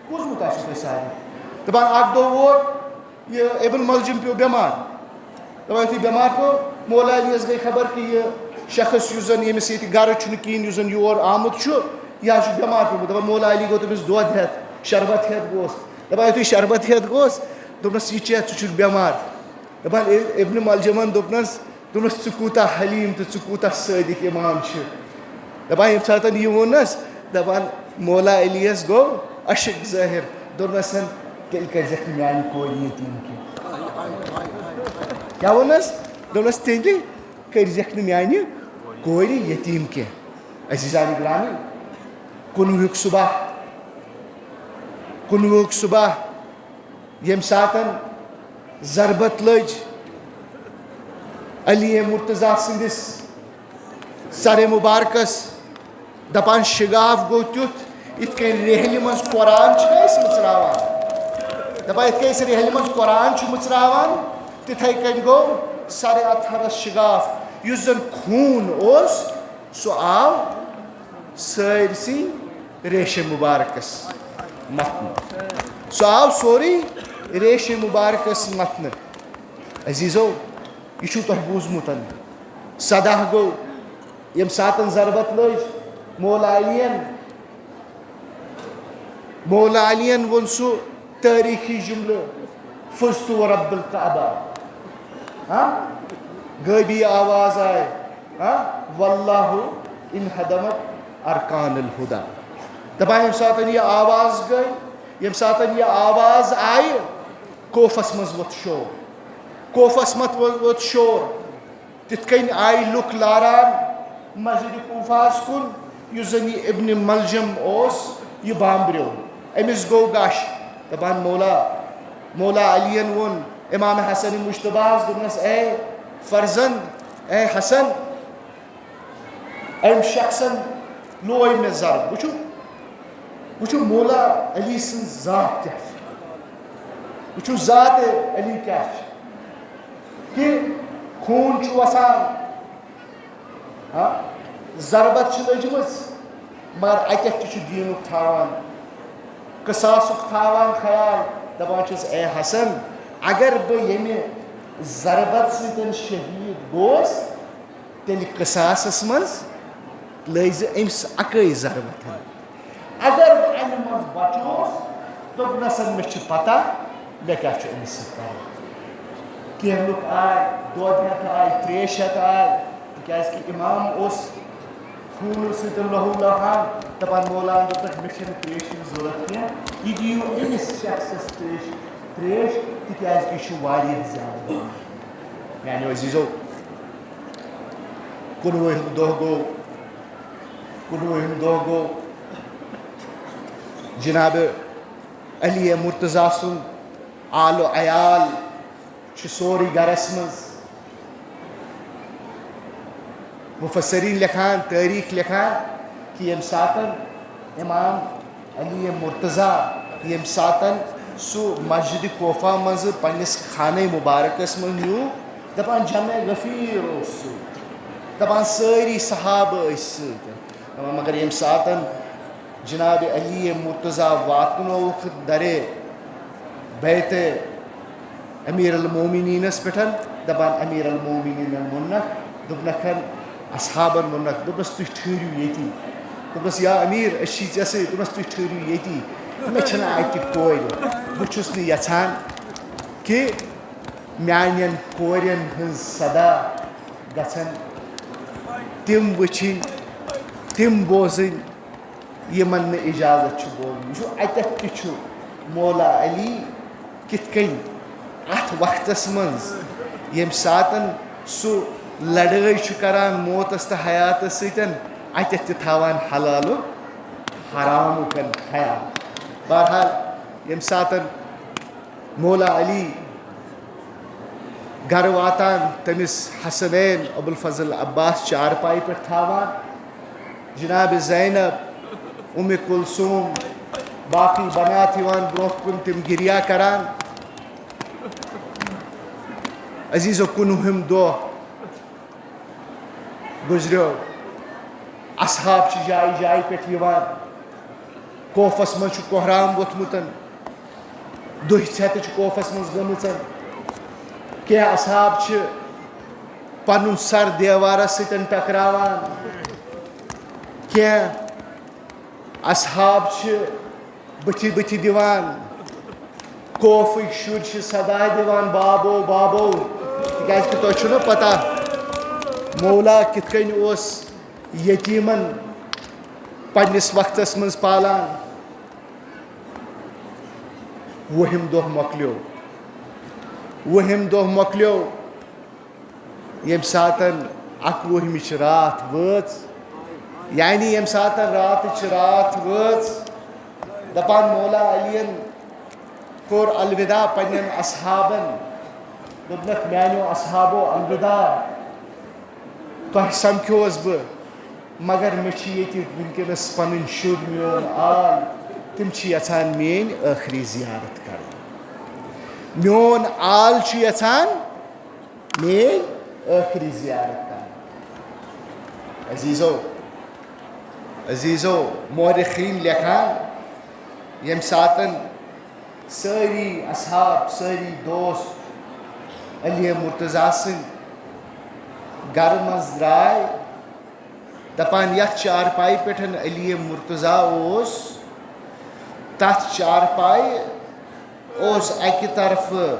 بوٗزمُت آسِوٕ تۄہہِ سارنٕے دپان اکھ دۄہ ووت یہِ ابن ملجم پیوٚو بٮ۪مار دپان یُتھُے بٮ۪مار پیوٚو مولا علی یس گٔے خبر کہ یہِ شخص یُس زن ییٚمِس ییٚتہِ گرٕ چھُنہٕ کِہیٖنۍ یُس زن یور آمُت چھُ یہِ حظ چھُ بٮ۪مار پیوٚمُت دپان مولا علی گوٚو تٔمِس دۄد ہٮ۪تھ شربت ہٮ۪تھ گوس دپان یُتھُے شربت ہٮ۪تھ گوس دوٚپنس یہِ چٮ۪تھ ژٕ چھُکھ بٮ۪مار دپان ابن ملجمن دوٚپنس ژٕ کوٗتاہ حلیٖم تہٕ ژٕ کوٗتاہ صٲدِق اِمام چھُ دپان ییٚمہِ ساتہٕ یہِ ووٚننس دپان مولا علی یس گوٚو اشک ظٲہِر دوٚپنس تیٚلہِ کٔرزٮ۪کھ نہٕ میانہِ کورِ یتیٖم کینٛہہ کیٛاہ ووٚننس دوٚپنس تیٚلہِ کٔرزٮ۪کھ نہٕ میانہِ کورِ یتیٖم کینٛہہ عزیٖزانہِ گرامی کُنوُہُک صُبح ییٚمہِ ساتہٕ ضربت لٔج علی مرتضیٰ سٕنٛدِس سرِ مُبارکس دپان شگاف گوٚو تیُتھ یِتھ کٔنۍ ریہلہِ منٛز قۄران چھِنہ أسۍ مٕژراوان دپان یِتھ کٔنۍ أسۍ ریہلہِ منٛز قۄران چھِ مٕژراوان تِتھَے کٔنۍ گوٚو سرِ اطہرس شگاف یُس زن خوٗن اوس سُہ آو سٲرسٕے ریشہِ مُبارکس متھنہٕ سُہ آو سورُے ریشہِ مُبارکس متھنہٕ عزیٖزو یہِ چھُو تۄہہِ بوٗزمُت سداہ گوٚو ییٚمہِ ساتہٕ ضربت لٔج مولا علیین ووٚن سُہ تٲریٖخی جملہٕ فزتُ ورب الکعبہ غٲبی آواز آیہِ واللہ ان ہدمت ارکان الہدا دپان ییٚمہِ ساتہٕ یہِ آواز گٔے ییٚمہِ ساتہٕ یہِ آواز آیہِ کوفس منٛز ووٚتھ شور تِتھ کٔنۍ آیہِ لُکھ لاران مسجدِ کوفہس کُن یُس زن یہِ ابن ملجم اوس یہِ بامبریو أمِس گوٚو گش دپان مولا علیین ووٚن امام حسن مشتبہس دوٚپنس اے فرزند اے حسن أمۍ شخصن لوے مےٚ ضرب وٕچھو مولا علی سٕنٛز ذات کیٛاہ چھِ وٕچھو ذات علی کیٛاہ چھِ کہ خوٗن چھُ وسان ضربت چھِ لٔجمٕژ مگر اتٮ۪تھ تہِ چھُ دیٖنُک تھاوان قصاصُک تھاوان خیال دپان چھُس اے حسن اگر بہٕ ییٚمہِ ضربت سۭتۍ شہیٖد گوس تیٚلہِ قصاصس منٛز لٲگۍ زِ أمِس اَکٲے ضربت اگر بہٕ اَمہِ منٛز بچوس دوٚپنس مےٚ چھِ پتہ مےٚ کیٛاہ چھُ أمِس سۭتۍ کرُن کینٛہہ لُکھ آے دۄد ہٮ۪تھ آے ترٛیش ہٮ۪تھ آے تِکیٛازِ کہِ اِمام اوس خوٗنہٕ سۭتۍ لہوٗ لہان دپان مولان دوٚپنکھ مےٚ چھنہٕ ترٛیشہِ ہِنٛز ضوٚرتھ کینٛہہ یہِ دِیِو أمِس شخصس ترٛیش تِکیٛازِ کہِ یہِ چھُ واریاہ زیادٕ میانیو عزیٖزو 19 دۄہ گوٚو کنوہم دۄہ گوٚو جناب علی مرتضیٰ سُنٛد آل و عیال چھُ سورُے گرس منٛز مفسرین لیکھان تٲریٖخ لیکھان کہ ییٚمہِ ساتہٕ امام علی مرتضیٰ ییٚمہِ ساتہٕ سُہ مسجد کوفہ منٛزٕ پننِس خانہ مبارکس منٛز نیوٗ دپان جمع غفیٖر اوس سُہ دپان سٲری صحابہٕ ٲسۍ سۭتۍ دپان مگر ییٚمہِ ساتہٕ جناب علی مرتضیٰ واتنووُکھ درے بیت امیر المومنینس پٮ۪ٹھ دپان امیر المومنیٖنن ووٚننکھ دوٚپنکھ اصحابن ووٚننکھ دوٚپنس تُہۍ ٹھٕہرِو ییٚتی دوٚپنس یا امیر أسۍ چھِ ژےٚ سۭتۍ دوٚپنس تُہۍ ٹھٕہرِو ییٚتی مےٚ چھنہٕ اتہِ کورِ بہٕ چھُس نہٕ یژھان کہِ میانٮ۪ن کورٮ۪ن ہٕنٛز صدا گژھن تِم وٕچھِنۍ تِم بوزٕنۍ یِمن نہٕ اِجازت چھُ بوزُن وٕچھِو اتٮ۪تھ تہِ چھُ مولا علی کِتھ کٔنۍ اتھ وقتس منٛز ییٚمہِ ساتہٕ سُہ لڑٲے چھُ کران موتس تہٕ حیاتس سۭتۍ اتٮ۪تھ تہِ تھاوان حلالُک حرامُک خیال بہرحال ییٚمہِ ساتہٕ مولا علی گرٕ واتان تٔمِس حسنین ابوالفضل عباس چارپایہِ پٮ۪ٹھ تھاوان جناب زینب ام کلثوم باقٕے بنات یِوان برونٛہہ کُن تِم گِریا کران عزیٖزو کُنوُہِم دۄہ گُزریو اصحاب چھِ جایہِ جایہِ پٮ۪ٹھ یِوان کوفس منٛز چھُ کوہرام ووٚتھمُت دُہۍ ژھٮ۪تہٕ چھِ کوفس منٛز گٔمٕژ کینٛہہ اصحاب چھِ پنُن سر دیوارس سۭتۍ ٹکراوان کینٛہہ اصحاب چھِ بٕتھِ بٕتھِ دِوان خوفٕکۍ شُرۍ چھِ صدا دِوان بابو بابو تِکیٛازِ کہِ تۄہہِ چھُو نہ پتہ مولا کِتھ کٔنۍ اوس یتیٖمن پننِس وقتس منٛز پالان وُہِم دۄہ مۄکلیو ییٚمہِ ساتہٕ اکوُہمِچ راتھ وٲژ یعنی ییٚمہِ ساتہٕ راتٕچ راتھ وٲژ دپان مولا علی ین کوٚر الوداع پننٮ۪ن اصحابن دوٚپنکھ میانیو اصحابو الوداع تۄہہِ سمکھیووس بہٕ مگر مےٚ چھِ ییٚتہِ وٕنکیٚنس پنٕنۍ شُرۍ میون آل تِم چھِ یژھان میٲنۍ ٲخری زیارت کرٕنۍ میون آل چھُ یژھان میٲنۍ ٲخری زیارت کرٕنۍ عزیٖزو مورخیٖن لیکھان ییٚمہِ ساتہٕ سٲری اصحاب سٲری دوست علی مرتضیٰ سٕنٛدۍ گرٕ منٛز درٛاے دپان یتھ چارپایہِ پٮ۪ٹھ علی مرتضیٰ اوس تتھ چارپایہِ اوس اکہِ طرفہٕ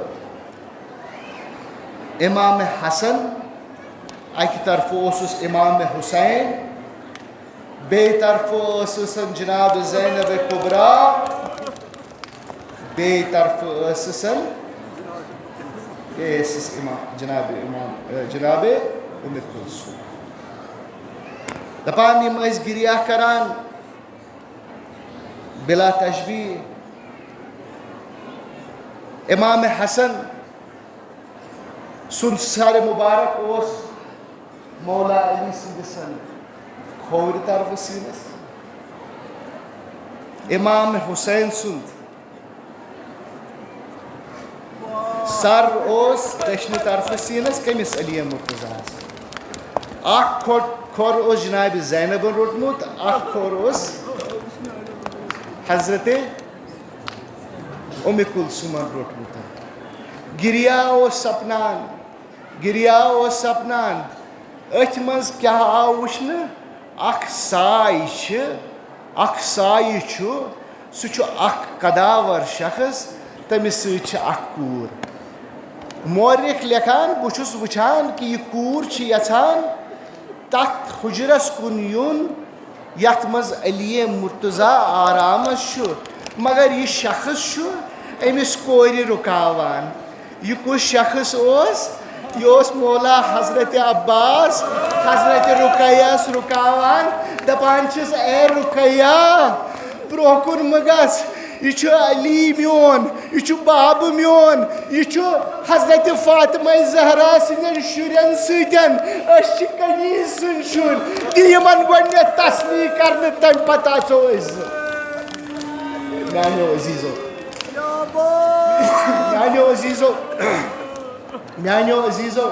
امام حسن اکہِ طرفہٕ اوسُس امام حُسین بیٚیہِ طرفہٕ ٲسٕسن جناب زینب کُبرا بیٚیہِ طرفہٕ ٲسٕسن جناب ام کلثوم دپان یِم ٲسۍ گِریا کران بلا تشبیہ امام حسن سُنٛد سر مُبارک اوس مولا علی سٕنٛدِس کھوورِ طرفہٕ سیٖنس امام حُسین سُنٛد سر اوس دٔچھنہِ طرفہٕ سیٖنس کٔمِس علی مرتضیٰ اکھ کھۄر اوس جناب زینبن روٚٹمُت اکھ کھۄر اوس حضرت ام کلثومن روٚٹمُت گِریا اوس سپنان أتھۍ منٛز کیٛاہ آو وٕچھنہٕ اکھ سایہِ چھُ سُہ چھُ اکھ قداور شخص تٔمِس سۭتۍ چھِ اکھ کوٗر مورخ لیکھان بہٕ چھُس وٕچھان کہِ یہِ کوٗر چھِ یژھان تتھ حُجرس کُن یُن یتھ منٛز علی مرتضیٰ آرامس چھُ مگر یہِ شخص چھُ أمِس کورِ رُکاوان یہِ کُس شخص اوس یہِ اوس مولا حضرت عباس حضرت رُقیس رُکاوان دپان چھس اے رقیہ برونٛہہ کُن مہٕ گژھ یہ چھُ علی میون یہ چھُ بابہٕ میون یہ چھُ حضرت فاطمہ زہرا سٕنٛدٮ۪ن شُرٮ۪ن سۭتٮ۪ن أسۍ چھِ کنیز سٕنٛدۍ شُرۍ دِ یِمن گۄڈنٮ۪تھ تسلی کرنہٕ تمہِ پتہٕ آژو أسۍ زٕ میانیو عزیٖزو میانیو عزیٖزو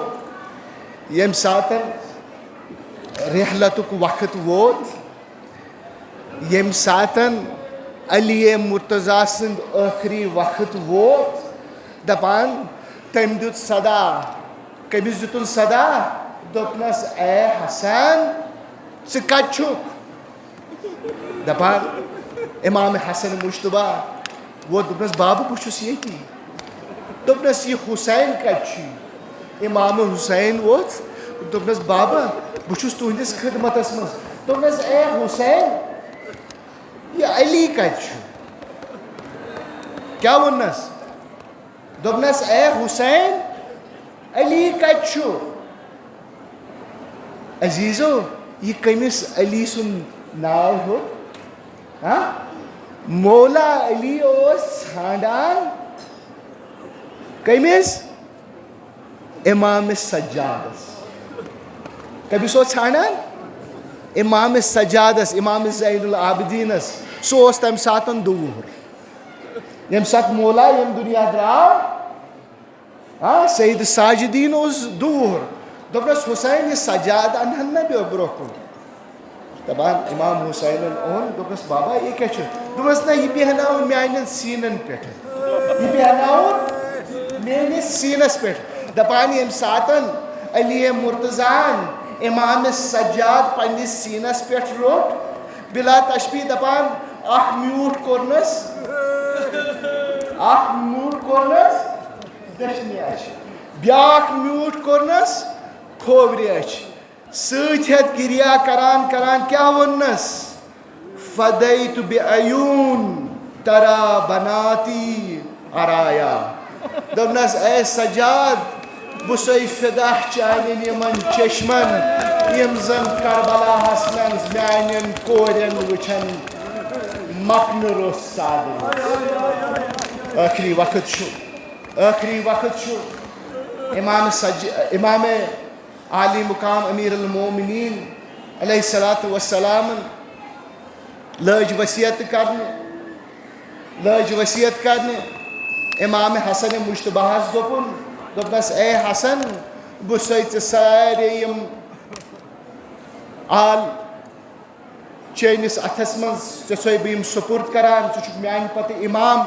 ییٚمہِ ساتہٕ رحلتُک وقت ووت ییٚمہِ ساتہٕ علی مرتضیٰ سٕنٛد ٲخری وقت ووت دپان تٔمۍ دیُت صدا کٔمِس دِتُن صدا دوٚپنس اے حسن ژٕ کتہِ چھُکھ دپان امام حسن مشتبہ ووت دوٚپنس بابا بہٕ چھُس ییٚتی دوٚپنس یہِ حُسین کتہِ چھُے امام حُسین ووت دوٚپنس بابا بہٕ چھُس تُہنٛدِس خدمتس منٛز دوٚپنس اے حُسین یہ علی کتہِ چھُ کیٛاہ ووٚننس دوٚپنس اے حُسین علی کتہِ چھُ عزیٖزو یہ کٔمِس علی سُنٛد ناو ہیوٚت مولا علی اوس ژھانڈان کٔمِس امام سجادس کٔمِس اوس ژھانڈان امام سجادس امام زین العابدیٖنس سُہ اوس تمہِ ساتہٕ دوٗر ییٚمہِ ساتہٕ مولا ییٚمہِ دُنیا درٛاو سید ساجدیٖن اوس دوٗر دوٚپنس حُسین یہِ سجاد انہن نا مےٚ برونٛہہ کُن دپان امام حُسینن اوٚن دوٚپنس بابا یہِ کیٛاہ چھُ دوٚپنس نہ یہِ بیٚہناوُن میانٮ۪ن سیٖنن پٮ۪ٹھ یہِ بیٚہناوُن میٲنِس سیٖنس پٮ۪ٹھ دپان ییٚمہِ ساتہٕ علی مرتضیٰ امام سجاد پننِس سیٖنس پٮ۪ٹھ روٚٹ بلا تشبیہ دپان اکھ میوٗٹھ کوٚرنس دٔچھنہِ اچھِ بیاکھ میوٗٹھ کوٚرنس کھوورِ اچھِ سۭتۍ ہٮ۪تھ گِریا کران کران کیٛاہ ووٚننس فدیت بعیوٗن ترا بناتی عرایا دوٚپنس اے سجاد بہٕ چھُسے فِدا چانٮ۪ن یِمن چشمن یِم زن کربلاہس منٛز میانٮ۪ن کورٮ۪ن وٕچھن مکنہٕ روٚس صادر ٲخری وقت چھُ امام عالی مقام امیر المومنین علیہ الصلاۃ والسلامن لٲج ؤصیت کرنہِ امام حسن مشتبہس دوٚپنس اے حسن بہٕ چھُسے ژےٚ سارے یِم آل چٲنِس اتھس منٛز ژےٚ چھُسے بہٕ یِم سپُرد کران ژٕ چھُکھ میانہِ پتہٕ امام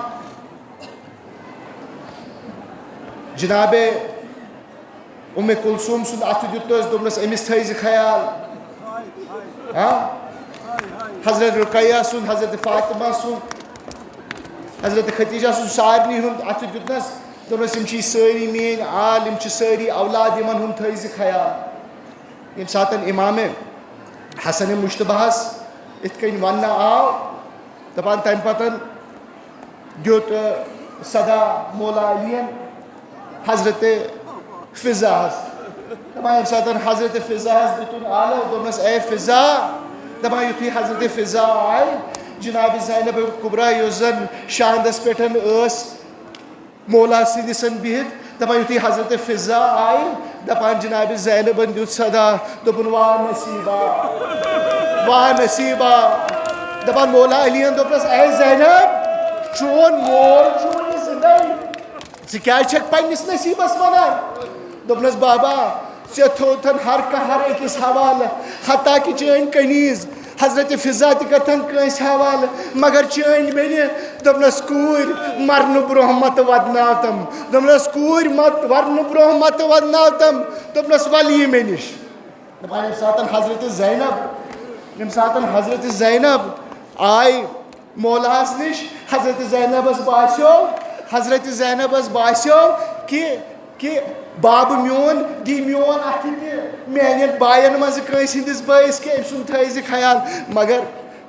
جناب کلثوم سُنٛد اتھٕ دِتُس دوٚپنس أمِس تھٲیزِ خیال حضرت رقیہ سُنٛد حضرت فاطمہ سُنٛد حضرت ختیجہ سُنٛد سارنٕے ہُنٛد اتھٕ دِتنس دوٚپنس یِم چھِ سٲری میٲنۍ آل یِم چھِ سٲری اولاد یِمن ہُنٛد تھٲیزِ خیال ییٚمہِ ساتہٕ امام حسن مشتبہس یِتھ کٔنۍ وننہٕ آو دپان تمہِ پتہٕ دیُت صدا مولا علیَن حضرت فضاہس دپان ییٚمہِ ساتہٕ حضرت فضاہس دِتُن آلو دوٚپنس اے فضا دپان یُتھُے حضرت فضا آیہِ جناب زینب کُبرا یۄس زن شاندس پٮ۪ٹھ ٲس مولا سٕنٛدِس بِہِتھ دپان یُتھُے حضرت فضا آیہِ دپان جناب زینبن دیُت صدا دوٚپُن واہ نصیٖبا دپان مولا علیَن دوٚپنس اے زینب چون مول چھُ وُنہِ زِندَے ژٕ کیٛازِ چھکھ پننِس نصیٖبس ونان دوٚپنس بابا ژےٚ تھوٚوتھن ہر کانٛہہ أکِس حوالہٕ حتیٰ کہِ چٲنۍ کنیٖز حضرت فضا تہِ کٔرتھن کٲنٛسہِ حوالہٕ مگر چٲنۍ بیٚنہِ دوٚپنس کوٗرۍ مرنہٕ برونٛہہ متہٕ ودناوتم دوٚپنس کوٗرۍ ورنہٕ برونٛہہ متہٕ ودناوتم دوٚپنس ول یہِ مےٚ نِش دپان ییٚمہِ ساتہٕ حضرت زینب آیہِ مولاہس نِش حضرت زینبس باسیو کہِ بابہٕ میون دی میون اَتھٕ تہِ میانٮ۪ن باین منٛزٕ کٲنٛسہِ ہٕنٛدِس بٲیِس کہِ أمۍ سُنٛد تھٲیزِ خیال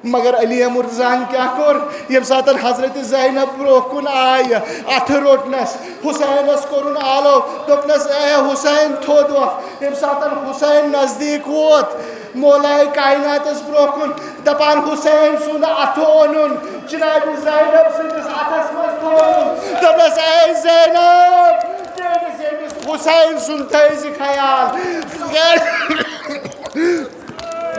مگر علی مرزان کیا کور یم ساتن حضرت زینب برو کن آئی اتھ روٹنس حسینس کورن آلو دپنس اے حسین تھود وقت یم ساتن حسین نزدیک ووت مولائے کائناتس برو کن دپان حسین سن اتھ اونن جناب زینب سندس اتھس مز تھون دپنس اے زینب حسین سن تھیز خیال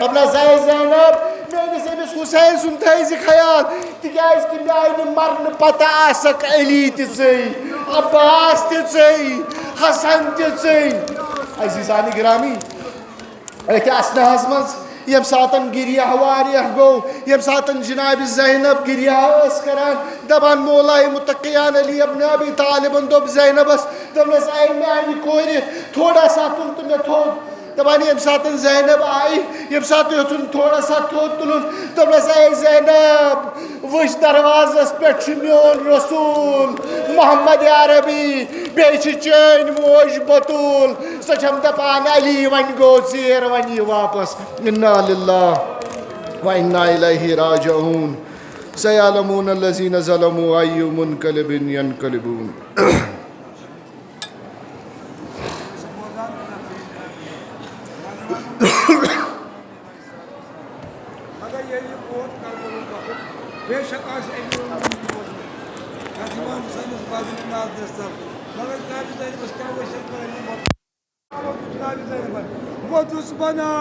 دپنس اے زینب میرے أمس حسین سن تھیز خیال تکیاز کہ میانہ مرن پتہ آسک علی تہ ژے عباس تہ ژے حسن تہ ژے عزیزان گرامی اتھ اسناہس مز یم ساتن گریہ واریاہ گو یم ساتن جناب زینب گریہ اس کران دپان مولائے متقیان علی ابن ابی طالب دپ زینبس دپنس اے میانہ کور تھوڑا سا تل تو مے تھود دپان یم ساتن زینب آئی یم سات یژھن تھوڑا سا تھود تلن دپنس اے زینب وچھ دروازس پہ میون رسول محمد عربی بیٚیہِ چھِ چٲنۍ موج بطول سۄ چھم دپان علی وۄنۍ گوٚو ژیر وۄنۍ یہِ واپس انا للہ و انا الیہ راجعون سیعلمون الذین ظلموا ای منقلب ینقلبون بے شک امام حسین بازی ناز دستم مگر جناب زینب کیا وشت کریں جناب زینب وہ دس بنا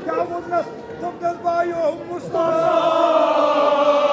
کیا مطلب تم دل بھائیو مصطفیٰ